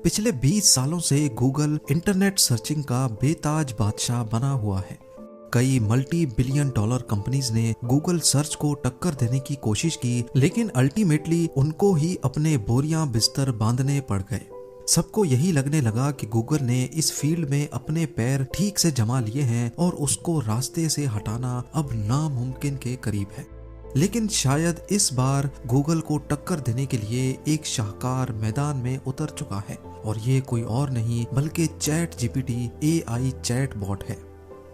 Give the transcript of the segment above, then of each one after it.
पिछले 20 सालों से गूगल इंटरनेट सर्चिंग का बेताज बादशाह बना हुआ है। कई मल्टी बिलियन डॉलर कंपनीज ने गूगल सर्च को टक्कर देने की कोशिश की, लेकिन अल्टीमेटली उनको ही अपने बोरियां बिस्तर बांधने पड़ गए। सबको यही लगने लगा कि गूगल ने इस फील्ड में अपने पैर ठीक से जमा लिए हैं और उसको रास्ते से हटाना अब नामुमकिन के करीब है। लेकिन शायद इस बार गूगल को टक्कर देने के लिए एक शाहकार मैदान में उतर चुका है, और ये कोई और नहीं बल्कि chat GPT AI chat bot है।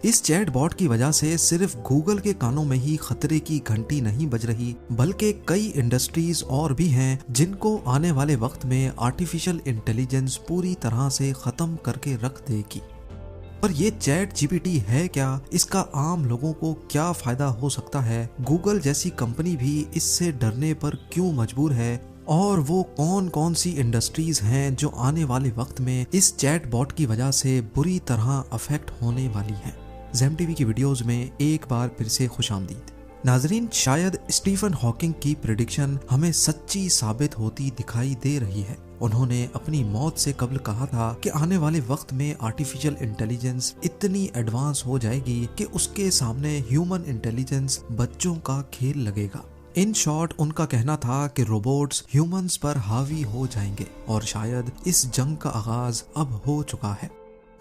इस चैट बॉट की वजह से सिर्फ गूगल के कानों में ही खतरे की घंटी नहीं बज रही, बल्कि कई इंडस्ट्रीज और भी हैं जिनको आने वाले वक्त में आर्टिफिशियल इंटेलिजेंस पूरी तरह से खत्म करके रख देगी। पर ये चैट जीपीटी है क्या? इसका आम लोगों को क्या फायदा हो सकता है? गूगल जैसी कंपनी भी इससे डरने पर क्यों मजबूर है? और वो कौन कौन सी इंडस्ट्रीज हैं जो आने वाले वक्त में इस चैट बॉट की वजह से बुरी तरह अफेक्ट होने वाली हैं? ज़ेम टीवी की वीडियोस में एक बार फिर से खुशामदीद। नाजरीन, शायद स्टीफन हॉकिंग की प्रेडिक्शन हमें सच्ची साबित होती दिखाई दे रही है। उन्होंने अपनी मौत से कबल कहा था कि आने वाले वक्त में आर्टिफिशियल इंटेलिजेंस इतनी एडवांस हो जाएगी कि उसके सामने ह्यूमन इंटेलिजेंस बच्चों का खेल लगेगा। इन शॉर्ट, उनका कहना था कि रोबोट्स ह्यूमंस पर हावी हो जाएंगे, और शायद इस जंग का आगाज अब हो चुका है।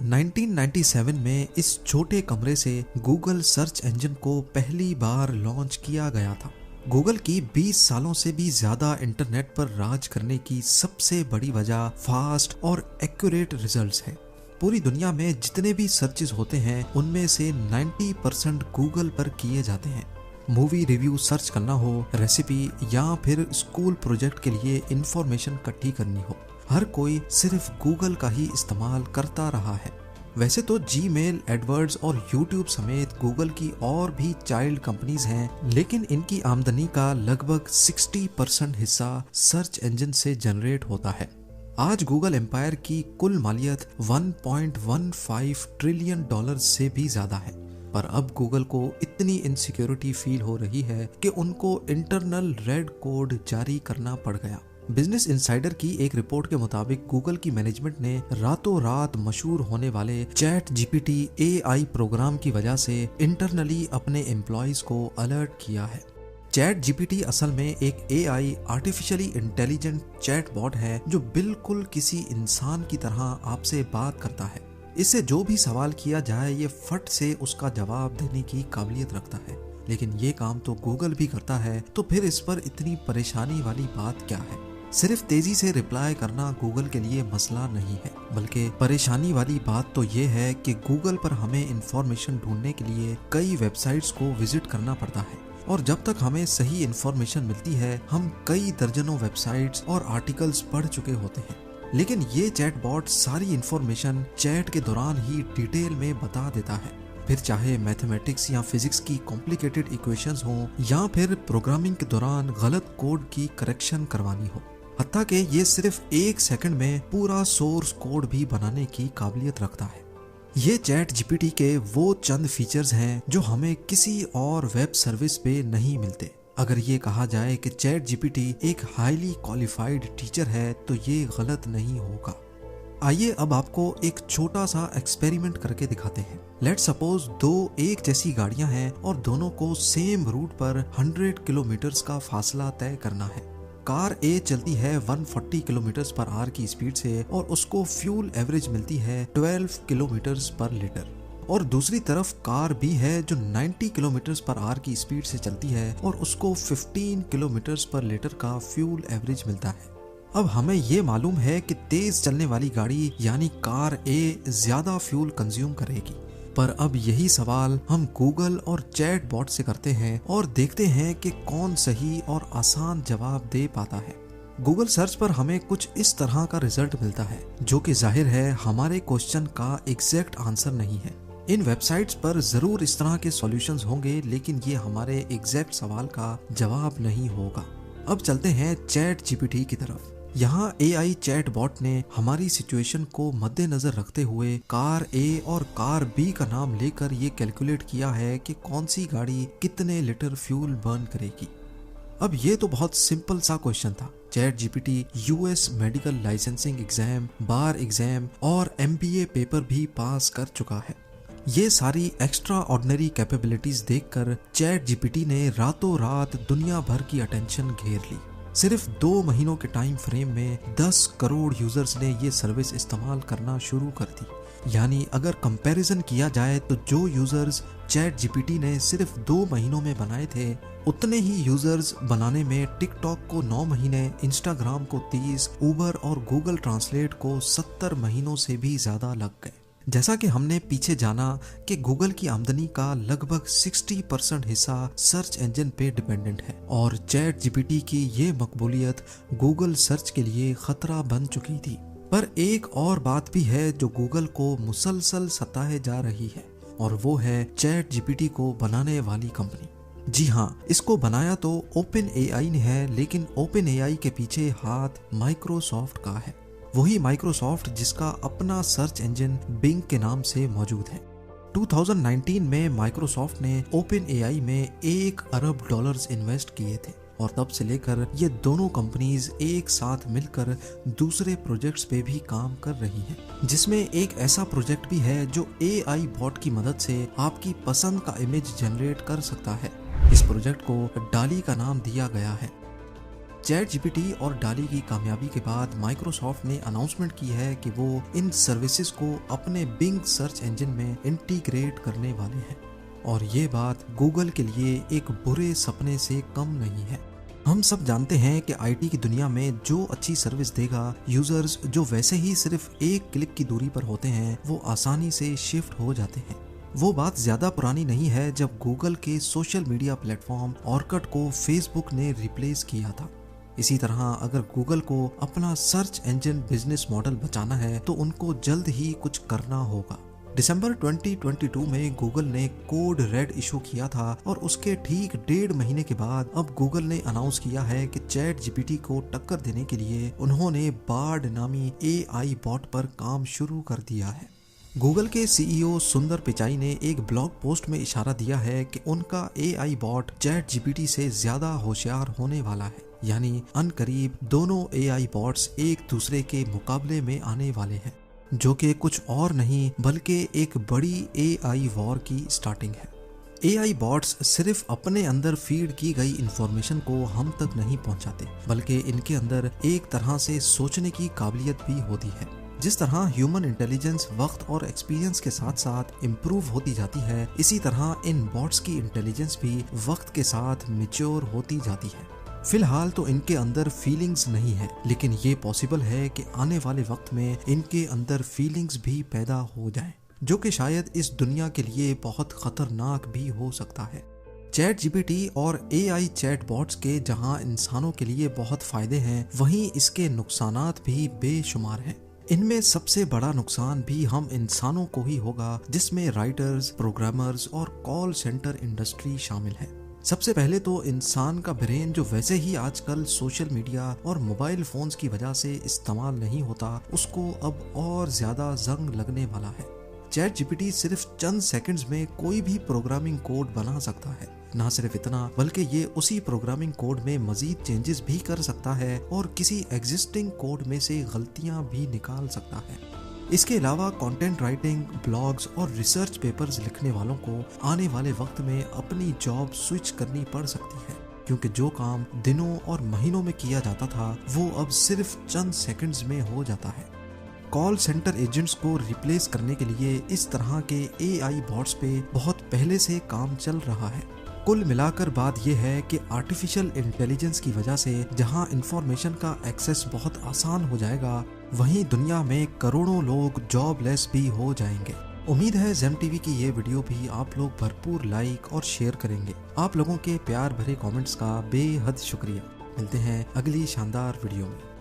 1997 में इस छोटे कमरे से गूगल सर्च इंजन को पहली बार लॉन्च किया गया था। गूगल की 20 सालों से भी ज्यादा इंटरनेट पर राज करने की सबसे बड़ी वजह फास्ट और एक्यूरेट रिजल्ट्स है। पूरी दुनिया में जितने भी सर्चेस होते हैं उनमें से 90% गूगल पर किए जाते हैं। मूवी रिव्यू सर्च करना हो, रेसिपी या फिर स्कूल प्रोजेक्ट के लिए इंफॉर्मेशन इकट्ठी करनी हो, हर कोई सिर्फ गूगल का ही इस्तेमाल करता रहा है। वैसे तो जीमेल, एडवर्ड्स और यूट्यूब समेत गूगल की और भी चाइल्ड कंपनीज हैं, लेकिन इनकी आमदनी का लगभग 60% हिस्सा सर्च इंजन से जनरेट होता है। आज गूगल एम्पायर की कुल मालियत $1.15 ट्रिलियन से भी ज्यादा है। पर अब गूगल को इतनी इनसिक्योरिटी फील हो रही है कि उनको इंटरनल रेड कोड जारी करना पड़ गया। बिजनेस इनसाइडर की एक रिपोर्ट के मुताबिक गूगल की मैनेजमेंट ने रातों रात मशहूर होने वाले चैट जीपीटी AI प्रोग्राम की वजह से इंटरनली अपने एम्प्लॉयज को अलर्ट किया है। चैट जीपीटी असल में एक AI artificially intelligent chat bot है जो बिल्कुल किसी इंसान की तरह आपसे बात करता है। इससे जो भी सवाल किया जाए ये फट से उसका जवाब देने की काबिलियत रखता है। लेकिन ये काम तो गूगल भी करता है, तो फिर इस पर इतनी परेशानी वाली बात क्या है? सिर्फ तेजी से रिप्लाई करना गूगल के लिए मसला नहीं है, बल्कि परेशानी वाली बात तो ये है कि गूगल पर हमें इंफॉर्मेशन ढूंढने के लिए कई वेबसाइट्स को विजिट करना पड़ता है, और जब तक हमें सही इंफॉर्मेशन मिलती है हम कई दर्जनों वेबसाइट्स और आर्टिकल्स पढ़ चुके होते हैं। लेकिन ये चैट बॉट सारी इंफॉर्मेशन चैट के दौरान ही डिटेल में बता देता है, फिर चाहे मैथमेटिक्स या फिजिक्स की कॉम्प्लिकेटेड इक्वेशंस हों या फिर प्रोग्रामिंग के दौरान गलत कोड की करेक्शन करवानी हो। हत्ता कि ये सिर्फ 1 सेकंड में पूरा सोर्स कोड भी बनाने की काबिलियत रखता है। ये चैट जीपीटी के वो चंद फीचर्स हैं जो हमें किसी और वेब सर्विस पे नहीं मिलते। अगर ये कहा जाए कि चैट जीपीटी एक हाईली क्वालिफाइड टीचर है तो ये गलत नहीं होगा। आइए अब आपको एक छोटा सा एक्सपेरिमेंट करके दिखाते हैं। लेट्स सपोज दो एक जैसी गाड़ियां हैं और दोनों को सेम रूट पर 100 किलोमीटर का फासला तय करना है। कार A चलती है 140 किलोमीटर पर आवर की स्पीड से और उसको फ्यूल एवरेज मिलती है 12 किलोमीटर पर लीटर, और दूसरी तरफ कार B है जो 90 किलोमीटर पर आवर की स्पीड से चलती है और उसको 15 किलोमीटर पर लीटर का फ्यूल एवरेज मिलता है। अब हमें ये मालूम है कि तेज चलने वाली गाड़ी यानी कार A ज्यादा फ्यूल कंज्यूम करेगी। पर अब यही सवाल हम गूगल और चैट बॉट से करते हैं और देखते हैं कि कौन सही और आसान जवाब दे पाता है। गूगल सर्च पर हमें कुछ इस तरह का रिजल्ट मिलता है जो कि जाहिर है हमारे क्वेश्चन का एग्जैक्ट आंसर नहीं है। इन वेबसाइट्स पर जरूर इस तरह के सॉल्यूशंस होंगे, लेकिन ये हमारे एग्जैक्ट सवाल का जवाब नहीं होगा। अब चलते हैं चैट जीपीटी की तरफ। यहाँ AI चैट बॉट ने हमारी सिचुएशन को मद्देनजर रखते हुए कार A और कार B का नाम लेकर ये कैलकुलेट किया है कि कौन सी गाड़ी कितने लीटर फ्यूल बर्न करेगी। अब ये तो बहुत सिंपल सा क्वेश्चन था। ChatGPT US medical licensing exam, bar exam और MBA पेपर भी पास कर चुका है। ये सारी एक्स्ट्रा ऑर्डिनरी कैपेबिलिटीज देखकर चैट जीपीटी ने रातों रात दुनिया भर की अटेंशन घेर ली। सिर्फ 2 महीनों के टाइम फ्रेम में 10 करोड़ यूजर्स ने ये सर्विस इस्तेमाल करना शुरू कर दी। यानी अगर कंपैरिजन किया जाए तो जो यूजर्स चैट जीपीटी ने सिर्फ 2 महीनों में बनाए थे, उतने ही यूजर्स बनाने में टिकटॉक को 9 महीने, इंस्टाग्राम को 30, उबर और गूगल ट्रांसलेट को 70 महीनों से भी ज्यादा लग गए। जैसा कि हमने पीछे जाना कि गूगल की आमदनी का लगभग 60% हिस्सा सर्च इंजन पे डिपेंडेंट है और चैट जीपीटी की ये मकबूलियत गूगल सर्च के लिए खतरा बन चुकी थी। पर एक और बात भी है जो गूगल को मुसलसल सताए जा रही है और वो है चैट जीपीटी को बनाने वाली कंपनी। जी हाँ, इसको बनाया तो ओपन एआई ने है, लेकिन ओपन एआई के पीछे हाथ माइक्रोसॉफ्ट का है। वही माइक्रोसॉफ्ट जिसका अपना सर्च इंजन बिंग के नाम से मौजूद है। 2019 में माइक्रोसॉफ्ट ने ओपन एआई में $1 अरब इन्वेस्ट किए थे और तब से लेकर ये दोनों कंपनीज एक साथ मिलकर दूसरे प्रोजेक्ट्स पे भी काम कर रही हैं, जिसमें एक ऐसा प्रोजेक्ट भी है जो एआई बॉट की मदद से आपकी पसंद का इमेज जनरेट कर सकता है। इस प्रोजेक्ट को डाली का नाम दिया गया है। चैट जीपीटी और डाली की कामयाबी के बाद माइक्रोसॉफ्ट ने अनाउंसमेंट की है कि वो इन सर्विसेज को अपने बिंग सर्च इंजन में इंटीग्रेट करने वाले हैं और ये बात गूगल के लिए एक बुरे सपने से कम नहीं है। हम सब जानते हैं कि आईटी की दुनिया में जो अच्छी सर्विस देगा, यूजर्स जो वैसे ही सिर्फ एक क्लिक की दूरी पर होते हैं, वो आसानी से शिफ्ट हो जाते हैं। वो बात ज्यादा पुरानी नहीं है जब गूगल के सोशल मीडिया प्लेटफॉर्म ऑर्कुट को फेसबुक ने रिप्लेस किया था। इसी तरह अगर गूगल को अपना सर्च इंजन बिजनेस मॉडल बचाना है तो उनको जल्द ही कुछ करना होगा। दिसंबर 2022 में गूगल ने कोड रेड इशू किया था और उसके ठीक 1.5 महीने के बाद अब गूगल ने अनाउंस किया है कि चैट जीपीटी को टक्कर देने के लिए उन्होंने बार्ड नामी एआई बॉट पर काम शुरू कर दिया है। गूगल के सीईओ सुंदर पिचाई ने एक ब्लॉग पोस्ट में इशारा दिया है कि उनका एआई बॉट चैट जीपीटी से ज्यादा होशियार होने वाला है, यानी अनकरीब दोनों एआई बॉट्स एक दूसरे के मुकाबले में आने वाले हैं, जो कि कुछ और नहीं बल्कि एक बड़ी एआई वॉर की स्टार्टिंग है। एआई बॉट्स सिर्फ अपने अंदर फीड की गई इंफॉर्मेशन को हम तक नहीं पहुंचाते, बल्कि इनके अंदर एक तरह से सोचने की काबिलियत भी होती है। जिस तरह ह्यूमन इंटेलिजेंस वक्त और एक्सपीरियंस के साथ साथ इम्प्रूव होती जाती है, इसी तरह इन बॉट्स की इंटेलिजेंस भी वक्त के साथ मैच्योर होती जाती है। फिलहाल तो इनके अंदर फीलिंग्स नहीं है, लेकिन ये पॉसिबल है कि आने वाले वक्त में इनके अंदर फीलिंग्स भी पैदा हो जाएं, जो कि शायद इस दुनिया के लिए बहुत खतरनाक भी हो सकता है। चैट जीपीटी और एआई चैट बॉट्स के जहां इंसानों के लिए बहुत फायदे हैं, वहीं इसके नुकसानात भी बेशुमार हैं। इनमें सबसे बड़ा नुकसान भी हम इंसानों को ही होगा, जिसमें राइटर्स, प्रोग्रामर्स और कॉल सेंटर इंडस्ट्री शामिल है। सबसे पहले तो इंसान का ब्रेन जो वैसे ही आजकल सोशल मीडिया और मोबाइल फोन्स की वजह से इस्तेमाल नहीं होता, उसको अब और ज्यादा जंग लगने वाला है। चैट जीपीटी सिर्फ चंद सेकंड्स में कोई भी प्रोग्रामिंग कोड बना सकता है। ना सिर्फ इतना, बल्कि ये उसी प्रोग्रामिंग कोड में मजीद चेंजेस भी कर सकता है और किसी एग्जिस्टिंग कोड में से गलतियां भी निकाल सकता है। इसके अलावा कंटेंट राइटिंग, ब्लॉग्स और रिसर्च पेपर्स लिखने वालों को आने वाले वक्त में अपनी जॉब स्विच करनी पड़ सकती है, क्योंकि जो काम दिनों और महीनों में किया जाता था वो अब सिर्फ चंद सेकंड्स में हो जाता है। कॉल सेंटर एजेंट्स को रिप्लेस करने के लिए इस तरह के एआई बॉट्स पे बहुत पहले से काम चल रहा है। कुल मिलाकर बात यह है कि आर्टिफिशियल इंटेलिजेंस की वजह से जहां इंफॉर्मेशन का एक्सेस बहुत आसान हो जाएगा, वहीं दुनिया में करोड़ों लोग जॉबलेस भी हो जाएंगे। उम्मीद है जेम टीवी की ये वीडियो भी आप लोग भरपूर लाइक और शेयर करेंगे। आप लोगों के प्यार भरे कमेंट्स का बेहद शुक्रिया। मिलते हैं अगली शानदार वीडियो में।